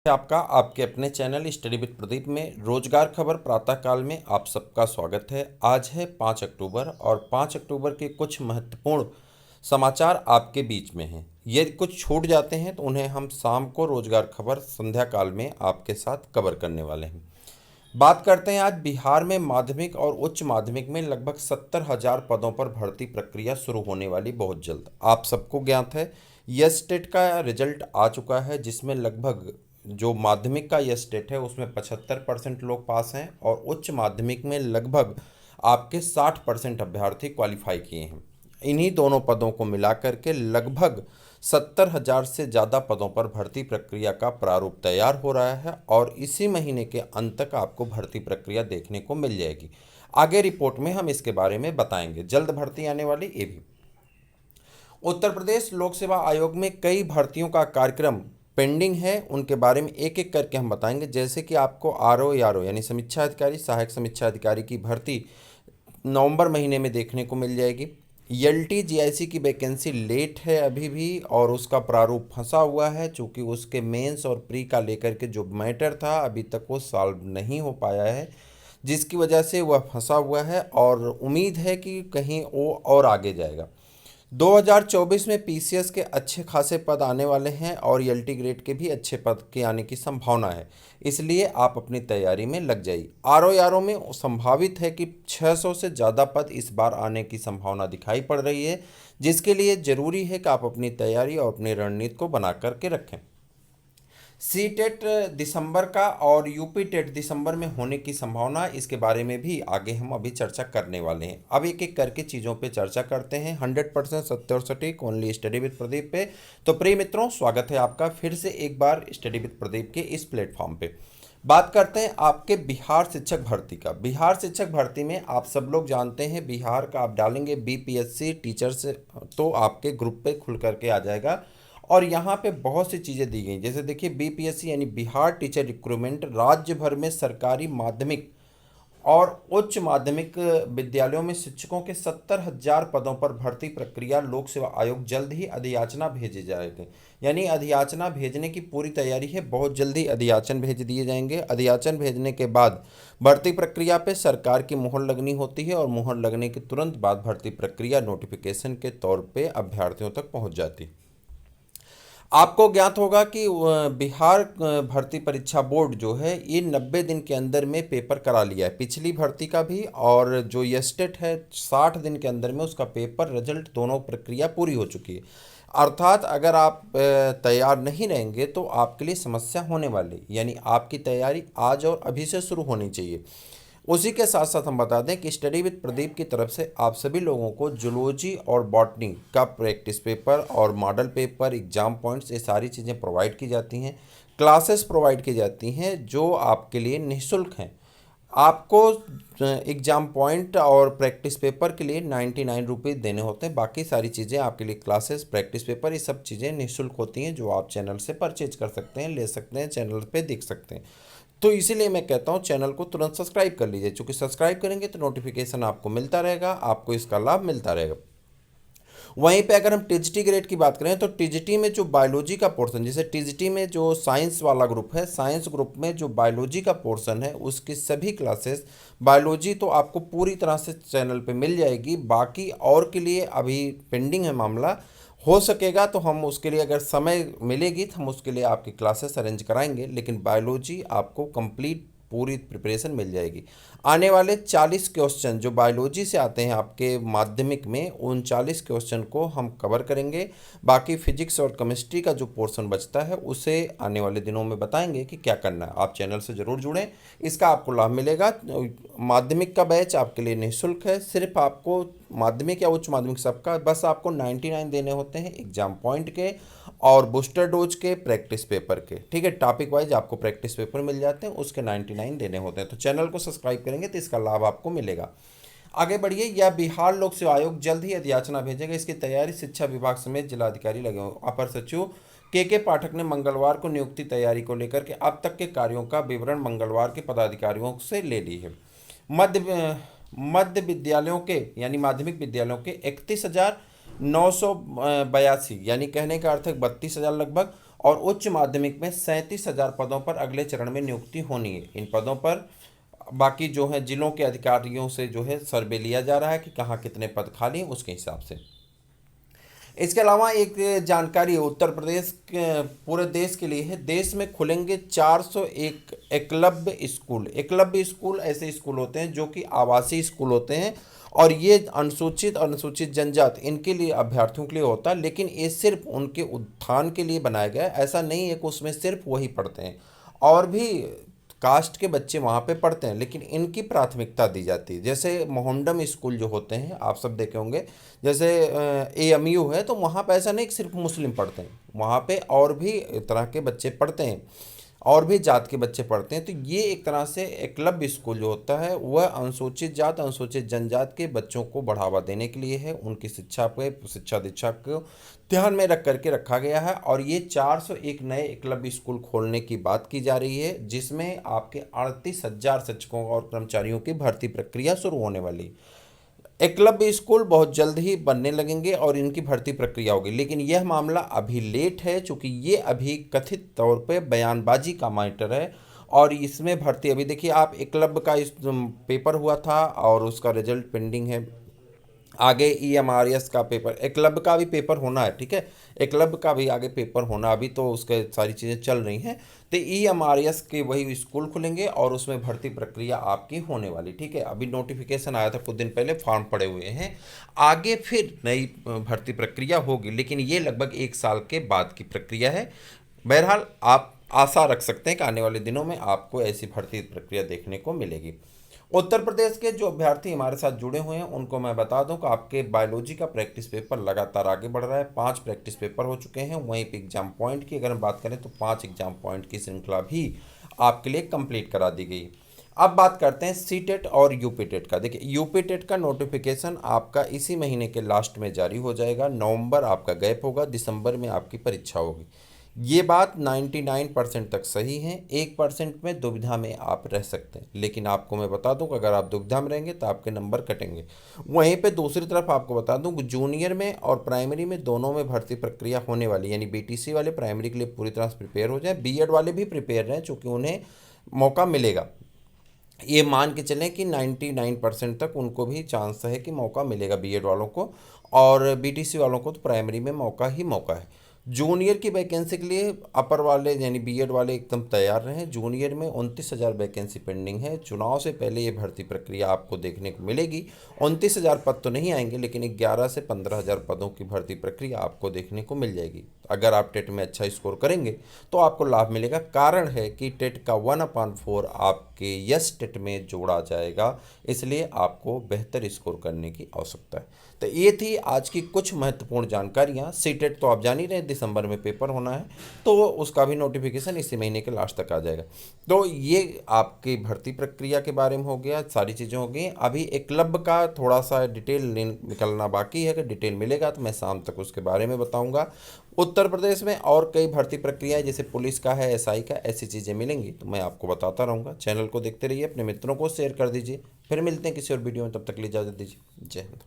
आपका आपके अपने चैनल स्टडी विद प्रदीप में रोजगार खबर प्रातः काल में आप सबका स्वागत है। आज है 5 अक्टूबर और 5 अक्टूबर के कुछ महत्वपूर्ण समाचार आपके बीच में हैं। यदि कुछ छूट जाते हैं तो उन्हें हम शाम को रोजगार खबर संध्या काल में आपके साथ कवर करने वाले हैं। बात करते हैं आज बिहार में माध्यमिक और उच्च माध्यमिक में लगभग 70,000 पदों पर भर्ती प्रक्रिया शुरू होने वाली बहुत जल्द। आप सबको ज्ञात है यस टेट का रिजल्ट आ चुका है, जिसमें लगभग जो माध्यमिक का यस टेट है उसमें 75% लोग पास हैं और उच्च माध्यमिक में लगभग आपके 60% अभ्यर्थी क्वालिफाई किए हैं। इन्हीं दोनों पदों को मिलाकर के लगभग 70,000 से ज़्यादा पदों पर भर्ती प्रक्रिया का प्रारूप तैयार हो रहा है और इसी महीने के अंत तक आपको भर्ती प्रक्रिया देखने को मिल जाएगी। आगे रिपोर्ट में हम इसके बारे में बताएंगे। जल्द भर्ती आने वाली ये भी। उत्तर प्रदेश लोक सेवा आयोग में कई भर्तियों का कार्यक्रम पेंडिंग है, उनके बारे में एक एक करके हम बताएंगे। जैसे कि आपको आरओ यानी समीक्षा अधिकारी, सहायक समीक्षा अधिकारी की भर्ती नवंबर महीने में देखने को मिल जाएगी। एलटी जीआईसी की वैकेंसी लेट है अभी भी और उसका प्रारूप फंसा हुआ है, चूँकि उसके मेंस और प्री का लेकर के जो मैटर था अभी तक वो सॉल्व नहीं हो पाया है, जिसकी वजह से वह फंसा हुआ है और उम्मीद है कि कहीं वो और आगे जाएगा। 2024 में पीसीएस के अच्छे खासे पद आने वाले हैं और एलटी ग्रेड के भी अच्छे पद के आने की संभावना है, इसलिए आप अपनी तैयारी में लग जाइए। आरओ में संभावित है कि 600 से ज़्यादा पद इस बार आने की संभावना दिखाई पड़ रही है, जिसके लिए ज़रूरी है कि आप अपनी तैयारी और अपनी रणनीति को बना करके रखें। सी टेट दिसंबर का और यूपी टेट दिसंबर में होने की संभावना, इसके बारे में भी आगे हम अभी चर्चा करने वाले हैं। अब एक एक करके चीज़ों पे चर्चा करते हैं। 100% सत्य और सटीक ओनली स्टडी विद प्रदीप पे। तो प्रिय मित्रों, स्वागत है आपका फिर से एक बार स्टडी विद प्रदीप के इस प्लेटफॉर्म पे। बात करते हैं आपके बिहार शिक्षक भर्ती का। बिहार शिक्षक भर्ती में आप सब लोग जानते हैं, बिहार का आप डालेंगे बीपीएससी टीचर से तो आपके ग्रुप पे खुल करके आ जाएगा और यहाँ पे बहुत सी चीज़ें दी गई। जैसे देखिए, बीपीएससी यानी बिहार टीचर रिक्रूटमेंट राज्य भर में सरकारी माध्यमिक और उच्च माध्यमिक विद्यालयों में शिक्षकों के 70,000 पदों पर भर्ती प्रक्रिया लोक सेवा आयोग जल्द ही अधियाचना भेजे जाएंगे। यानी अधियाचना भेजने की पूरी तैयारी है, बहुत जल्दी अधियाचन भेज दिए जाएंगे। अधियाचन भेजने के बाद भर्ती प्रक्रिया पे सरकार की मुहर लगनी होती है और मुहर लगने के तुरंत बाद भर्ती प्रक्रिया नोटिफिकेशन के तौर पे अभ्यर्थियों तक पहुंच जाती है। आपको ज्ञात होगा कि बिहार भर्ती परीक्षा बोर्ड जो है ये 90 दिन के अंदर में पेपर करा लिया है, पिछली भर्ती का भी और जो यस्टेट है 60 दिन के अंदर में उसका पेपर रिजल्ट दोनों प्रक्रिया पूरी हो चुकी है। अर्थात अगर आप तैयार नहीं रहेंगे तो आपके लिए समस्या होने वाली, यानी आपकी तैयारी आज और अभी से शुरू होनी चाहिए। उसी के साथ साथ हम बता दें कि स्टडी विद प्रदीप की तरफ से आप सभी लोगों को जूलॉजी और बॉटनी का प्रैक्टिस पेपर और मॉडल पेपर, एग्जाम पॉइंट्स, ये सारी चीज़ें प्रोवाइड की जाती हैं। क्लासेस प्रोवाइड की जाती हैं जो आपके लिए निःशुल्क हैं। आपको एग्ज़ाम पॉइंट और प्रैक्टिस पेपर के लिए 99 रुपीज़ देने होते हैं। बाकी सारी चीज़ें आपके लिए क्लासेस, प्रैक्टिस पेपर, ये सब चीज़ें निःशुल्क होती हैं जो आप चैनल से परचेज कर सकते हैं, ले सकते हैं, चैनल पे देख सकते हैं। तो इसीलिए मैं कहता हूँ चैनल को तुरंत सब्सक्राइब कर लीजिए, क्योंकि सब्सक्राइब करेंगे तो नोटिफिकेशन आपको मिलता रहेगा, आपको इसका लाभ मिलता रहेगा। वहीं पे अगर हम टीजीटी ग्रेड की बात करें तो टीजीटी में जो बायोलॉजी का पोर्शन, जैसे टीजीटी में जो साइंस वाला ग्रुप है, साइंस ग्रुप में जो बायोलॉजी का पोर्शन है उसकी सभी क्लासेस बायोलॉजी तो आपको पूरी तरह से चैनल पे मिल जाएगी। बाकी और के लिए अभी पेंडिंग है मामला, हो सकेगा तो हम उसके लिए अगर समय मिलेगी तो हम उसके लिए आपकी क्लासेस अरेंज कराएंगे, लेकिन बायोलॉजी आपको कंप्लीट पूरी प्रिपरेशन मिल जाएगी। आने वाले 40 क्वेश्चन जो बायोलॉजी से आते हैं आपके माध्यमिक में, उन 40 क्वेश्चन को हम कवर करेंगे। बाकी फिजिक्स और केमिस्ट्री का जो पोर्शन बचता है उसे आने वाले दिनों में बताएंगे कि क्या करना है। आप चैनल से ज़रूर जुड़ें, इसका आपको लाभ मिलेगा। माध्यमिक का बैच आपके लिए निःशुल्क है, सिर्फ आपको माध्यमिक या उच्च माध्यमिक सबका बस आपको 99 देने होते हैं एग्जाम पॉइंट के और बूस्टर डोज के, प्रैक्टिस पेपर के। ठीक है, टॉपिक वाइज आपको प्रैक्टिस पेपर मिल जाते हैं, उसके 99 देने होते हैं। तो चैनल को सब्सक्राइब करेंगे तो इसका लाभ आपको मिलेगा। आगे बढ़िए। यह बिहार लोक सेवा आयोग जल्द ही अधियाचना भेजेगा, इसकी तैयारी शिक्षा विभाग समेत जिलाधिकारी लगे हुए। अपर सचिव के पाठक ने मंगलवार को नियुक्ति तैयारी को लेकर के अब तक के कार्यों का विवरण मंगलवार के पदाधिकारियों से ले ली है। मध्य विद्यालयों के यानी माध्यमिक विद्यालयों के 31,982 यानी कहने का अर्थ है 32,000 लगभग, और उच्च माध्यमिक में 37,000 पदों पर अगले चरण में नियुक्ति होनी है। इन पदों पर बाकी जो है जिलों के अधिकारियों से जो है सर्वे लिया जा रहा है कि कहाँ कितने पद खाली हैं उसके हिसाब से। इसके अलावा एक जानकारी उत्तर प्रदेश के पूरे देश के लिए है। देश में खुलेंगे 401 एकलव्य स्कूल। एकलव्य स्कूल ऐसे स्कूल होते हैं जो कि आवासीय स्कूल होते हैं और ये अनुसूचित जनजाति इनके लिए अभ्यर्थियों के लिए होता है, लेकिन ये सिर्फ उनके उत्थान के लिए बनाया गया है। ऐसा नहीं है कि उसमें सिर्फ वही पढ़ते हैं, और भी कास्ट के बच्चे वहाँ पे पढ़ते हैं, लेकिन इनकी प्राथमिकता दी जाती है। जैसे मोहम्मडम स्कूल जो होते हैं आप सब देखे होंगे, जैसे AMU है, तो वहाँ पे ऐसा नहीं कि सिर्फ मुस्लिम पढ़ते हैं, वहाँ पे और भी तरह के बच्चे पढ़ते हैं, और भी जात के बच्चे पढ़ते हैं। तो ये एक तरह से एकलव्य स्कूल जो होता है वह अनुसूचित जात अनुसूचित जनजात के बच्चों को बढ़ावा देने के लिए है, उनकी शिक्षा पे शिक्षा दीक्षा को ध्यान में रख करके रखा गया है। और ये 401 नए एकलव्य स्कूल खोलने की बात की जा रही है, जिसमें आपके 38,000 शिक्षकों और कर्मचारियों की भर्ती प्रक्रिया शुरू होने वाली। एकलव्य स्कूल बहुत जल्द ही बनने लगेंगे और इनकी भर्ती प्रक्रिया होगी, लेकिन यह मामला अभी लेट है, चूँकि ये अभी कथित तौर पे बयानबाजी का मैटर है और इसमें भर्ती अभी देखिए आप एकलव्य का इस पेपर हुआ था और उसका रिजल्ट पेंडिंग है। आगे EMRS का पेपर, एकलव्य का भी पेपर होना है, ठीक है, एकलव्य का भी आगे पेपर होना, अभी तो उसके सारी चीज़ें चल रही हैं। तो EMRS के वही स्कूल खुलेंगे और उसमें भर्ती प्रक्रिया आपकी होने वाली, ठीक है। अभी नोटिफिकेशन आया था कुछ दिन पहले, फॉर्म पड़े हुए हैं, आगे फिर नई भर्ती प्रक्रिया होगी, लेकिन ये लगभग 1 साल के बाद की प्रक्रिया है। बहरहाल आप आशा रख सकते हैं कि आने वाले दिनों में आपको ऐसी भर्ती प्रक्रिया देखने को मिलेगी। उत्तर प्रदेश के जो अभ्यर्थी हमारे साथ जुड़े हुए हैं उनको मैं बता दूं कि आपके बायोलॉजी का प्रैक्टिस पेपर लगातार आगे बढ़ रहा है। 5 प्रैक्टिस पेपर हो चुके हैं। वहीं पे एग्जाम पॉइंट की अगर हम बात करें तो 5 एग्जाम पॉइंट की श्रृंखला भी आपके लिए कंप्लीट करा दी गई। अब बात करते हैं CTET और UP-TET का। देखिए UP-TET का नोटिफिकेशन आपका इसी महीने के लास्ट में जारी हो जाएगा। नवंबर आपका गैप होगा, दिसंबर में आपकी परीक्षा होगी। ये बात 99% तक सही है। 1% में दुविधा में आप रह सकते हैं, लेकिन आपको मैं बता दूं कि अगर आप दुविधा में रहेंगे तो आपके नंबर कटेंगे। वहीं पे दूसरी तरफ आपको बता दूं कि जूनियर में और प्राइमरी में दोनों में भर्ती प्रक्रिया होने वाली, यानी BTC वाले प्राइमरी के लिए पूरी तरह से प्रिपेयर हो जाए, B.Ed वाले भी प्रिपेयर रहें, चूँकि उन्हें मौका मिलेगा। ये मान के चलें कि 99% तक उनको भी चांस है कि मौका मिलेगा B.Ed वालों को, और BTC वालों को तो प्राइमरी में मौका ही मौका है। जूनियर की वैकेंसी के लिए अपर वाले यानी B.Ed वाले एकदम तैयार रहें। जूनियर में 29,000 वैकेंसी पेंडिंग है। चुनाव से पहले ये भर्ती प्रक्रिया आपको देखने को मिलेगी। 29,000 पद तो नहीं आएंगे, लेकिन 11 से 15,000 पदों की भर्ती प्रक्रिया आपको देखने को मिल जाएगी। अगर आप टेट में अच्छा स्कोर करेंगे तो आपको लाभ मिलेगा। कारण है कि टेट का 1/4 आपके यस टेट में जोड़ा जाएगा, इसलिए आपको बेहतर स्कोर करने की आवश्यकता है। तो ये थी आज की कुछ महत्वपूर्ण जानकारियाँ। CTET तो आप जान ही रहे हैं, दिसंबर में पेपर होना है, तो उसका भी नोटिफिकेशन इसी महीने के लास्ट तक आ जाएगा। तो ये आपकी भर्ती प्रक्रिया के बारे में हो गया, सारी चीज़ें हो गई। अभी एकलव्य का थोड़ा सा डिटेल निकलना बाकी है, अगर डिटेल मिलेगा तो मैं शाम तक उसके बारे में बताऊंगा। उत्तर प्रदेश में और कई भर्ती प्रक्रिया जैसे पुलिस का है, SI का, ऐसी चीज़ें मिलेंगी तो मैं आपको बताता रहूँगा। चैनल को देखते रहिए, अपने मित्रों को शेयर कर दीजिए। फिर मिलते हैं किसी और वीडियो में, तब तक के लिए इजाज़त दीजिए। जय हिंद।